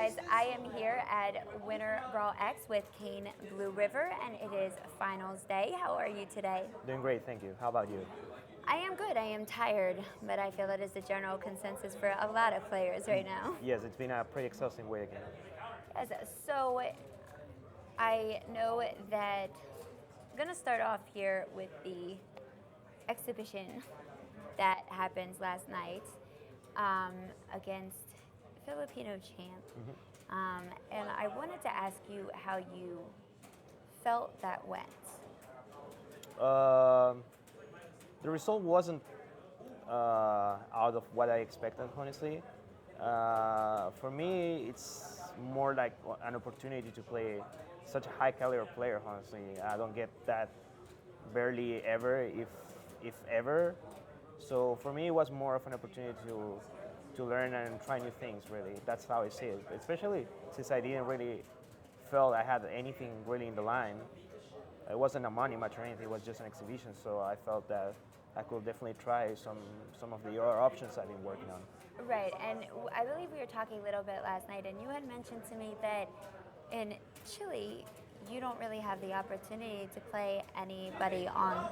guys, I am here at Winter Brawl X with Kane Blueriver, and it is finals day. How are you today? Doing great, thank you. How about you? I am good. I am tired, but I feel that is the general consensus for a lot of players right now. Yes, it's been a pretty exhausting week again. Yes, so I know that I'm going to start off here with the exhibition that happened last night against Filipino Champ. And I wanted to ask you how you felt that went. Um, the result wasn't out of what I expected, honestly. For me, it's more like an opportunity to play such a high caliber player, honestly. I don't get that barely ever, if ever. So for me, it was more of an opportunity to learn and try new things, really. That's how I see it, especially since I didn't really feel I had anything really in the line. It wasn't a money match or anything, it was just an exhibition, so I felt that I could definitely try some of the other options I've been working on. Right, and I believe we were talking a little bit last night, and you had mentioned to me that in Chile, you don't really have the opportunity to play anybody on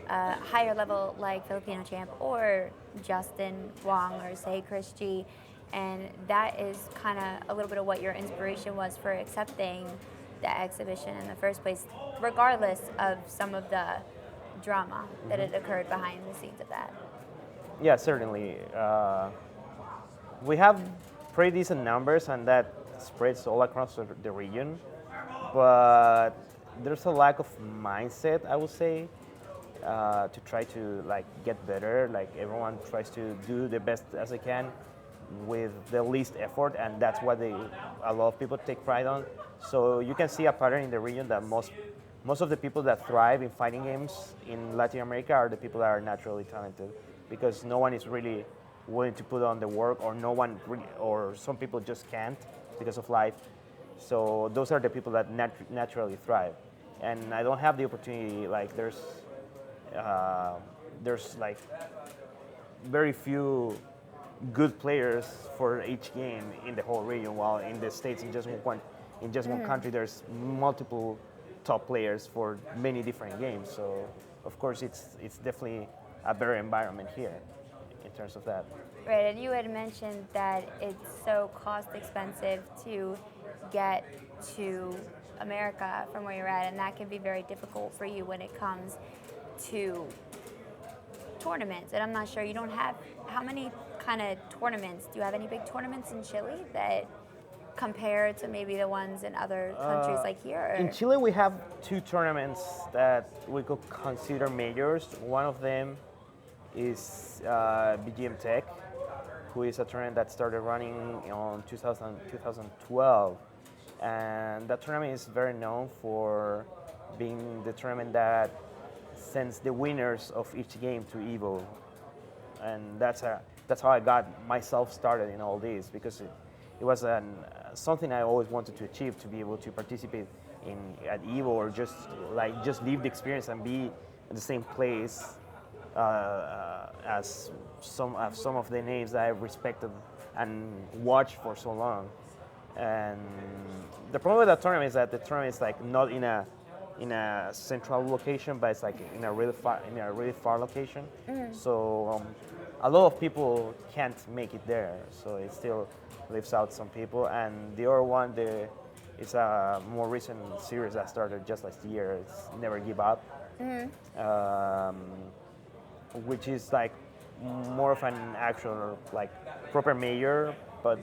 a higher level like Filipino Champ or Justin Wong or say Chris G. And that is kind of a little bit of what your inspiration was for accepting the exhibition in the first place, regardless of some of the drama that had occurred behind the scenes of that. Yeah, certainly. We have pretty decent numbers, and that spreads all across the region. But there's a lack of mindset, I would say, to try to get better. Like everyone tries to do the best as they can with the least effort, and that's what a lot of people take pride on. So you can see a pattern in the region that most of the people that thrive in fighting games in Latin America are the people that are naturally talented, because no one is really willing to put on the work, or no one really, or some people just can't because of life. So those are the people that naturally thrive, and I don't have the opportunity. Like there's like very few good players for each game in the whole region, while in the States, in just one country, there's multiple top players for many different games. So of course it's definitely a better environment here in terms of that. Right, and you had mentioned that it's so cost expensive to get to America from where you're at, and that can be very difficult for you when it comes to tournaments. And I'm not sure, you don't have, how many kind of tournaments, do you have any big tournaments in Chile that compare to maybe the ones in other countries like here? Or? In Chile, we have two tournaments that we could consider majors. One of them is BGM Tech, who is a tournament that started running on 2012. And that tournament is very known for being the tournament that sends the winners of each game to Evo. And that's how I got myself started in all this, because it was something I always wanted to achieve, to be able to participate at Evo, or just live the experience and be in the same place as some of the names that I've respected and watched for so long. And the problem with that tournament is that the tournament is not in a central location, but it's in a really far location. So a lot of people can't make it there. So it still leaves out some people. And the other one, it's a more recent series that started just last year. It's Never Give Up, which is more of an actual proper major, but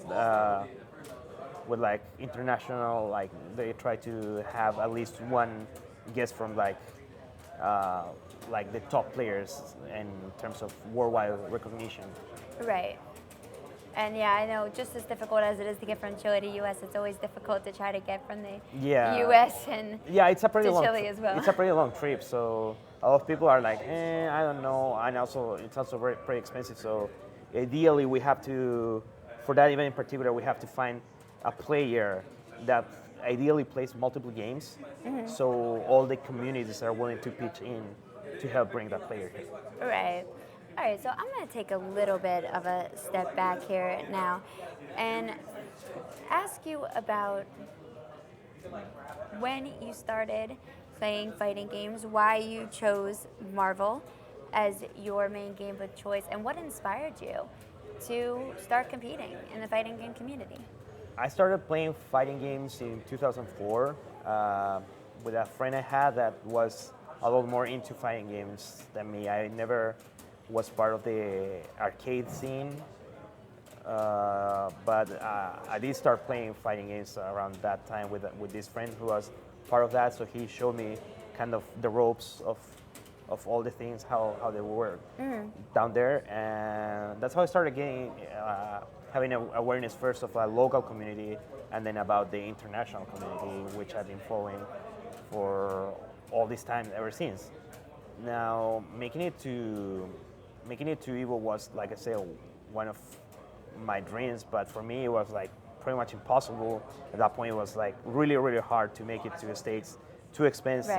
with international, they try to have at least one guest from the top players in terms of worldwide recognition. Right. And yeah, I know, just as difficult as it is to get from Chile to US, it's always difficult to try to get from the US and it's a pretty to long Chile as well. It's a pretty long trip, so a lot of people are like, I don't know, and also it's also pretty expensive. So ideally, we have to, for that event in particular, we have to find a player that ideally plays multiple games, so all the communities are willing to pitch in to help bring that player here. Right. All right, so I'm going to take a little bit of a step back here now. And ask you about when you started playing fighting games, why you chose Marvel as your main game of choice, and what inspired you to start competing in the fighting game community. I started playing fighting games in 2004 with a friend I had that was a lot more into fighting games than me. I never was part of the arcade scene, but I did start playing fighting games around that time with this friend who was part of that. So he showed me kind of the ropes of all the things, how they work down there, and that's how I started getting having awareness first of a local community, and then about the international community, which I've been following for all this time ever since. Now, making it to Evo was, like I said, one of my dreams, but for me it was like pretty much impossible. At that point, it was like really, really hard to make it to the States. Too expensive.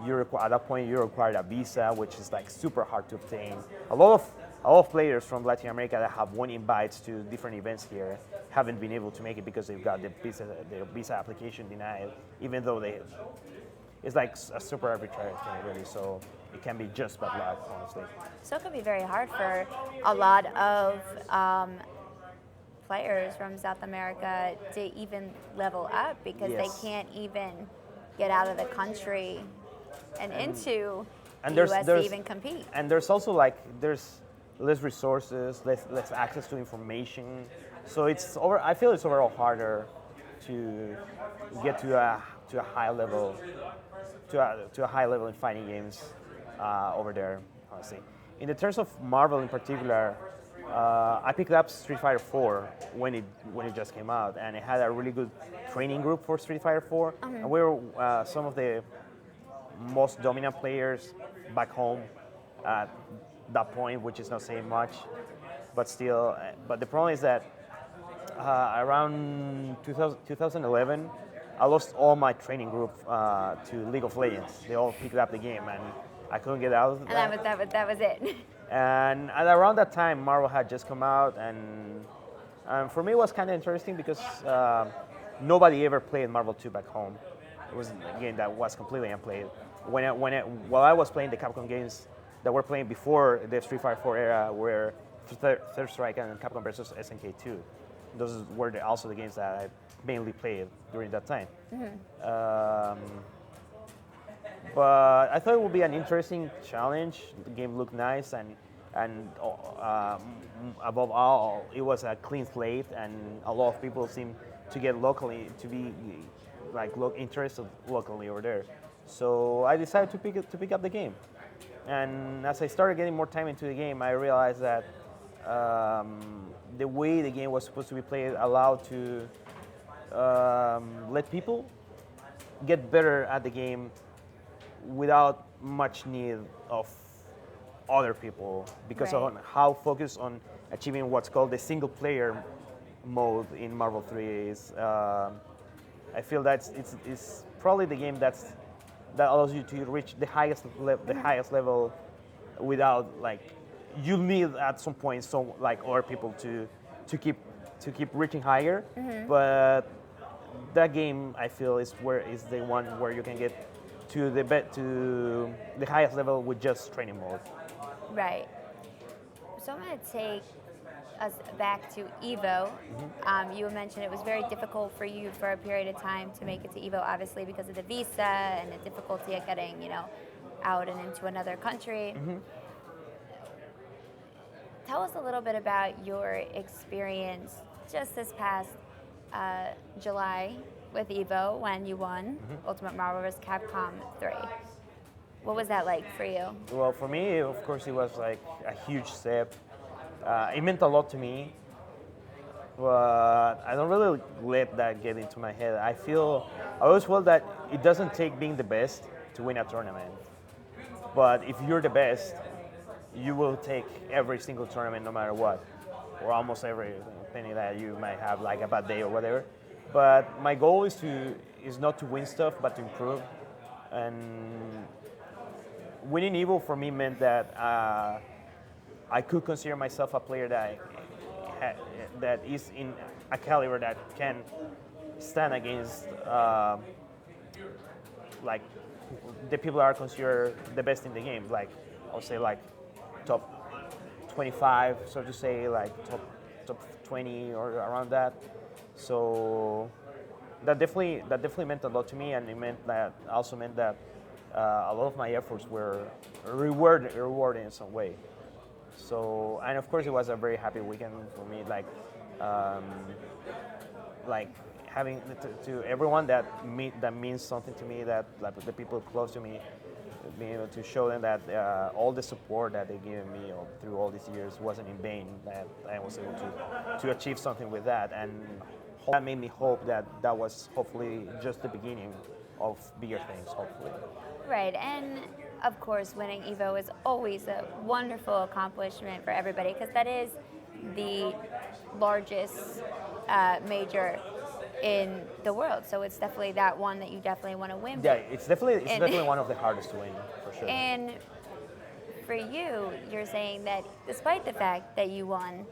Right. At that point, you required a visa, which is like super hard to obtain. A lot of players from Latin America that have won invites to different events here haven't been able to make it because they've got their visa application denied, even though it's like a super arbitrary thing, really. So it can be just bad luck, honestly. So it could be very hard for a lot of players from South America to even level up because Yes. they can't even get out of the country and into and the there's- US there's- to even compete. And there's also like there's less resources, less access to information. So I feel it's overall harder to get to a high level to a high level in fighting games over there, honestly. In the terms of Marvel in particular, I picked up Street Fighter 4 when it just came out, and it had a really good training group for Street Fighter 4, and we were some of the most dominant players back home at that point, which is not saying much, but still. But the problem is that around 2011, I lost all my training group to League of Legends. They all picked up the game, and I couldn't get out of And that was it. And at around that time, Marvel had just come out, and for me it was kind of interesting because nobody ever played Marvel 2 back home. It was a game that was completely unplayed. While I was playing the Capcom games that were playing before the Street Fighter 4 era, were Third Strike and Capcom vs SNK 2. Those were also the games that I mainly played during that time. But I thought it would be an interesting challenge. The game looked nice, and above all, it was a clean slate, and a lot of people seem to get interested locally over there. So I decided to pick up the game. And as I started getting more time into the game, I realized that the way the game was supposed to be played allowed to let people get better at the game without much need of other people, because Right. of how focused on achieving what's called the single player mode in Marvel 3 is. I feel that it's probably the game that allows you to reach the highest level without like you need at some point other people to keep reaching higher. But that game, I feel, is the one where you can get to the highest level with just training mode. Right. So I'm going to take us back to Evo. You mentioned it was very difficult for you for a period of time to make it to Evo, obviously because of the visa and the difficulty of getting, out and into another country. Tell us a little bit about your experience just this past July with Evo when you won Ultimate Marvel vs. Capcom 3. What was that like for you? Well, for me, of course, it was like a huge step. It meant a lot to me, but I don't really let that get into my head. I always feel that it doesn't take being the best to win a tournament. But if you're the best, you will take every single tournament no matter what, or almost every penny that you might have like a bad day or whatever. But my goal is not to win stuff, but to improve. And winning Evo for me meant that I could consider myself a player that that is in a caliber that can stand against like the people that are considered the best in the game. Like I'll say like top 25, so to say, like top 20 or around that. So that definitely meant a lot to me, and it meant that also meant that a lot of my efforts were rewarded in some way. So, and of course it was a very happy weekend for me, um, like having to everyone that means something to me, that like the people close to me, being able to show them that all the support that they gave me through all these years wasn't in vain, that I was able to achieve something with that, and that made me hope that that was hopefully just the beginning of bigger things, hopefully. Right, and of course, winning Evo is always a wonderful accomplishment for everybody because that is the largest major in the world. So it's definitely that one that you definitely want to win. Yeah, it's definitely one of the hardest to win, for sure. And for you, you're saying that despite the fact that you won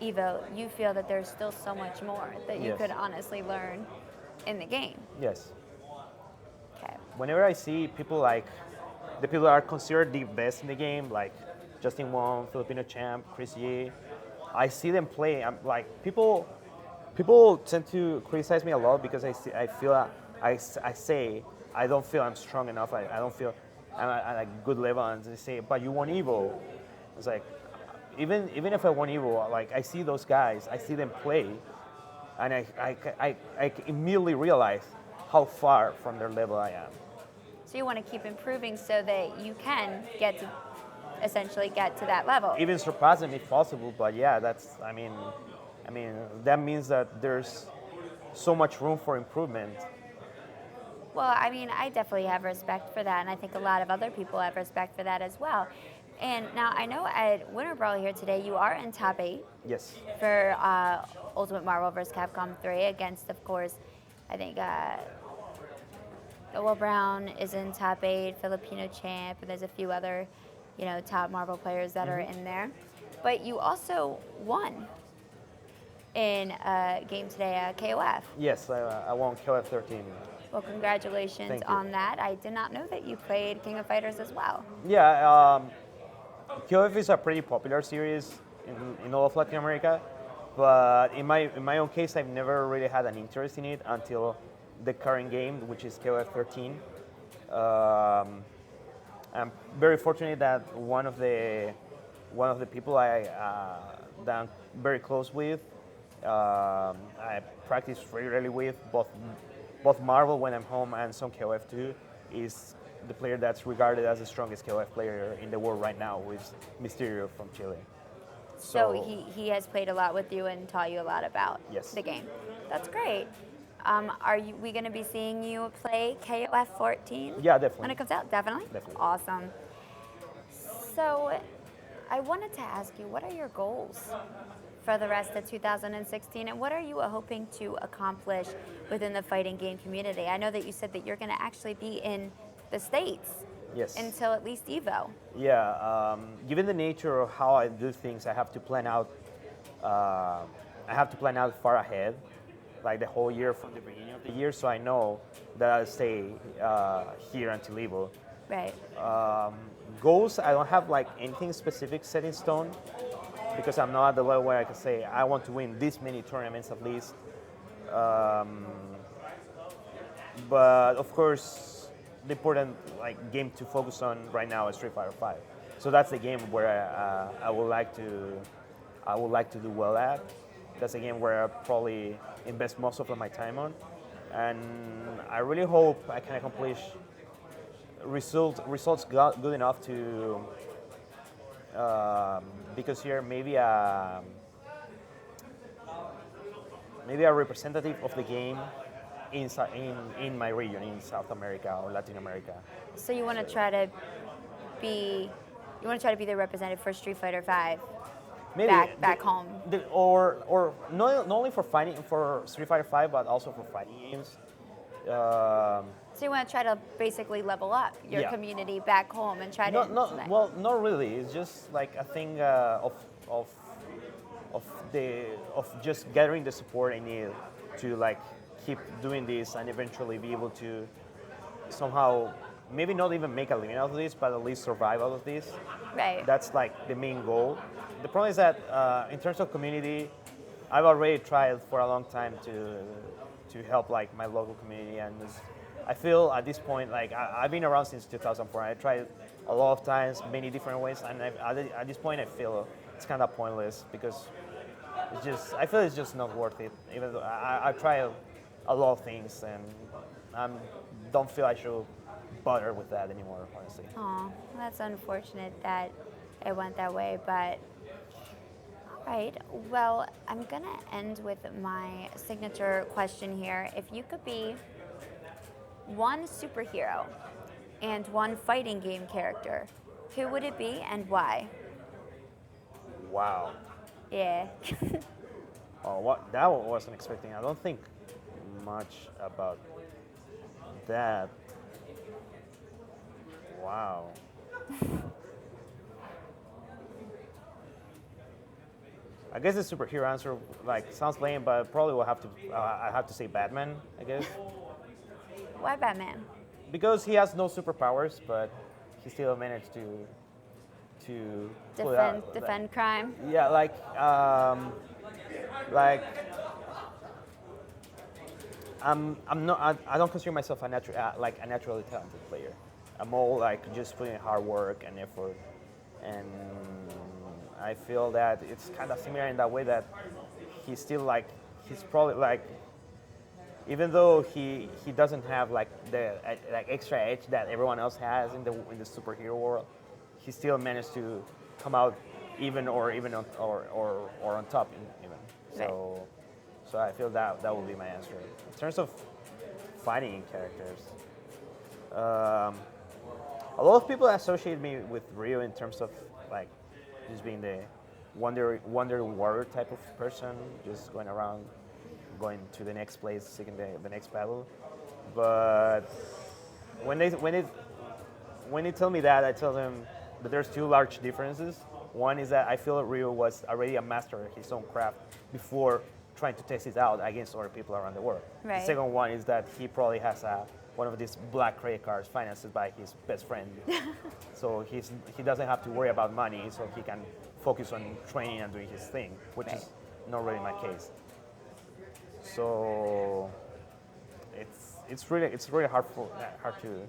Evo, you feel that there's still so much more that you Yes. could honestly learn in the game. Yes. Okay. Whenever I see people like the people that are considered the best in the game, like Justin Wong, Filipino Champ, Chris Ye, I see them play. I'm like people tend to criticize me a lot because I feel I say I don't feel I'm strong enough. I don't feel I'm at a good level, and they say, but you won Evo. It's like even if I won Evo, like I see those guys, I see them play, and I immediately realize how far from their level I am. So you want to keep improving so that you can essentially get to that level. Even surpass them if possible. But yeah, that's I mean that means that there's so much room for improvement. Well, I mean, I definitely have respect for that, and I think a lot of other people have respect for that as well. And now I know at Winter Brawl here today, you are in top 8 Yes. for Ultimate Marvel vs. Capcom 3 against, of course, I think Will Brown is in top 8, Filipino Champ, and there's a few other, top Marvel players that are in there. But you also won in a game today, KOF. Yes, I won KOF 13. Well, congratulations Thank you. on that. I did not know that you played King of Fighters as well. Yeah, KOF is a pretty popular series in all of Latin America, but in my own case, I've never really had an interest in it until the current game, which is KOF 13. I'm very fortunate that one of the people that I'm very close with, I practice regularly with, both Marvel when I'm home and some KOF too, is the player that's regarded as the strongest KOF player in the world right now, who is Mysterio from Chile. So he has played a lot with you and taught you a lot about Yes. the game. That's great. We going to be seeing you play KOF 14? Yeah, definitely. When it comes out? Definitely? Definitely. Awesome. So I wanted to ask you, what are your goals for the rest of 2016, and what are you hoping to accomplish within the fighting game community? I know that you said that you're going to actually be in the States Yes. until at least Evo. Yeah, given the nature of how I do things, I have to plan out. I have to plan out far ahead, like the whole year from the beginning of the year, so I know that I'll stay here until Evo. Right. Goals, I don't have like anything specific set in stone because I'm not at the level where I can say I want to win this many tournaments at least. But of course, the important game to focus on right now is Street Fighter 5. So that's the game where I would like to do well at. That's a game where I probably invest most of my time on, and I really hope I can accomplish results good enough to because here maybe a representative of the game in my region, in South America or Latin America. So you want to try to be the representative for Street Fighter 5 Maybe back home. Or not only for Street Fighter 5, but also for fighting games. So you want to try to basically level up your Yeah. community back home and try to. Well, not really. It's just like a thing of of just gathering the support I need to like keep doing this and eventually be able to somehow maybe not even make a living out of this, but at least survive out of this. Right. That's like the main goal. The problem is that in terms of community, I've already tried for a long time to help like my local community, and I feel at this point like I've been around since 2004. I tried a lot of times, many different ways, and at this point I feel it's kind of pointless because I feel it's just not worth it. Even though I tried a lot of things, and I don't feel I should bother with that anymore, honestly. Aw, that's unfortunate that it went that way, but all right. Well, I'm gonna end with my signature question here. If you could be one superhero and one fighting game character, who would it be and why? Wow. Yeah. Oh, what that one wasn't expecting. I don't think much about that. Wow. I guess the superhero answer like sounds lame, but probably will have to. I have to say Batman. I guess Why Batman? because he has no superpowers, but he still managed to pull it out. Defend crime. Yeah, like I'm not. I don't consider myself a naturally talented player. I'm all like just putting in hard work and effort, and I feel that it's kind of similar in that way that he's probably like, even though he doesn't have like the like extra edge that everyone else has in the superhero world, he still managed to come out even on top even. So I feel that will be my answer. In terms of fighting characters, a lot of people associate me with Ryu in terms of like just being the wonder warrior type of person, just going around, going to the next place, seeking the next battle. But when they tell me that, I tell them that there's two large differences. One is that I feel Ryu was already a master of his own craft before trying to test it out against other people around the world. Right. The second one is that he probably has one of these black credit cards financed by his best friend. So he doesn't have to worry about money, so he can focus on training and doing his thing, which is not really my case. So it's really hard to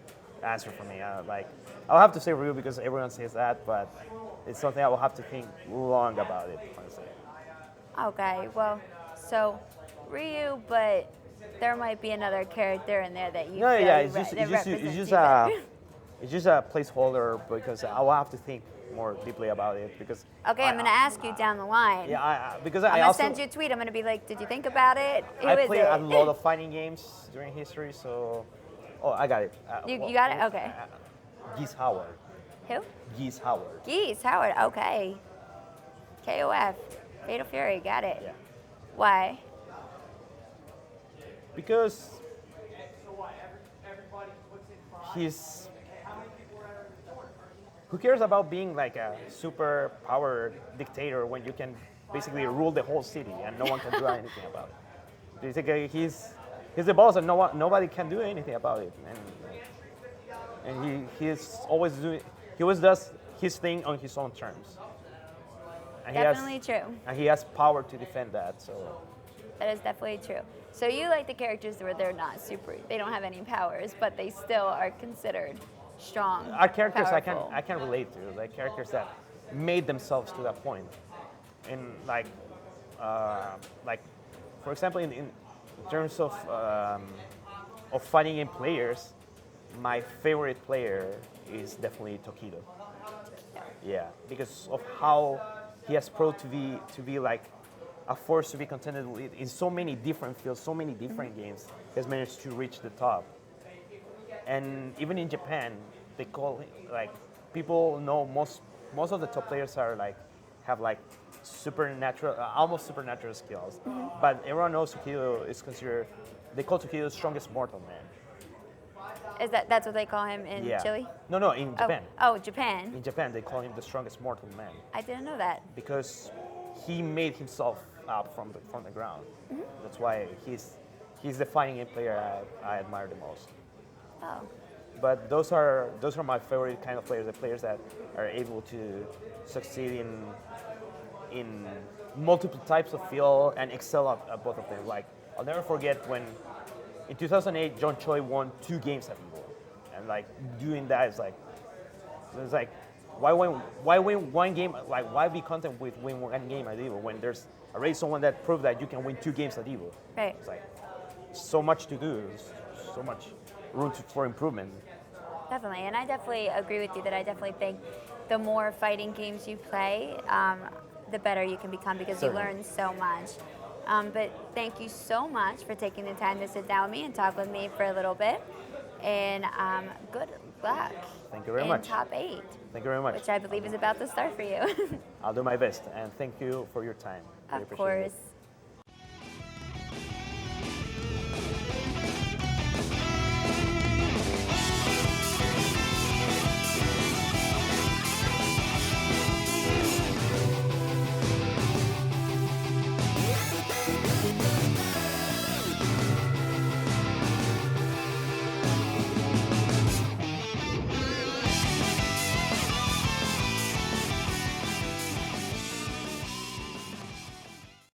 answer for me. I'll have to say Ryu because everyone says that, but it's something I will have to think long about it, honestly. Okay, well, so Ryu, but there might be another character in there that you No, feel yeah, it's just a placeholder because I will have to think more deeply about it because. Okay, I'm gonna ask you down the line. Yeah, because I'm I gonna also send you a tweet. I'm gonna be like, did you think about it? Who I is played it? a lot of fighting games during history, so I got it. You got it? Okay. Geese Howard. Who? Geese Howard. Geese Howard. Okay. KOF. Fatal Fury. Got it. Yeah. Why? Because he's. Who cares about being like a super power dictator when you can basically rule the whole city and no one can do anything about it? Do you think he's the boss and nobody can do anything about it? And he always does his thing on his own terms. And Definitely true. And he has power to defend that. So That is definitely true. So you like the characters where they're not super, they don't have any powers, but they still are considered strong. Our characters powerful. I can relate to, like characters that made themselves to that point. And like for example, in terms of fighting game players, my favorite player is definitely Tokido. Yeah, because of how he has proved to be like a force to be contended with in so many different fields, so many different games. He has managed to reach the top. And even in Japan, they call like people know most of the top players are like have like supernatural, almost supernatural skills. Mm-hmm. But everyone knows Tokido is considered. They call Tokido the strongest mortal man. Is that's what they call him in Yeah. Chile? No, in Japan. Oh, Japan. In Japan, they call him the strongest mortal man I didn't know that. because he made himself up from the ground. That's why he's the fighting game player I admire the most. Oh, But those are my favorite kind of players. The players that are able to succeed in multiple types of field and excel at both of them. Like I'll never forget when in 2008 John Choi won 2 games at Evo, and like doing that is like it's like why win one game? Like why be content with win one game at Evo when there's already someone that proved that you can win 2 games at Evo? right. It's like so much to do, so much room for improvement. Definitely, and I definitely agree with you that I definitely think the more fighting games you play, the better you can become because Certainly. you learn so much. But thank you so much for taking the time to sit down with me and talk with me for a little bit. And good luck. Thank you very in much. top 8, Thank you very much. which I believe is about to start for you. I'll do my best, and thank you for your time. Really Of appreciate it. course.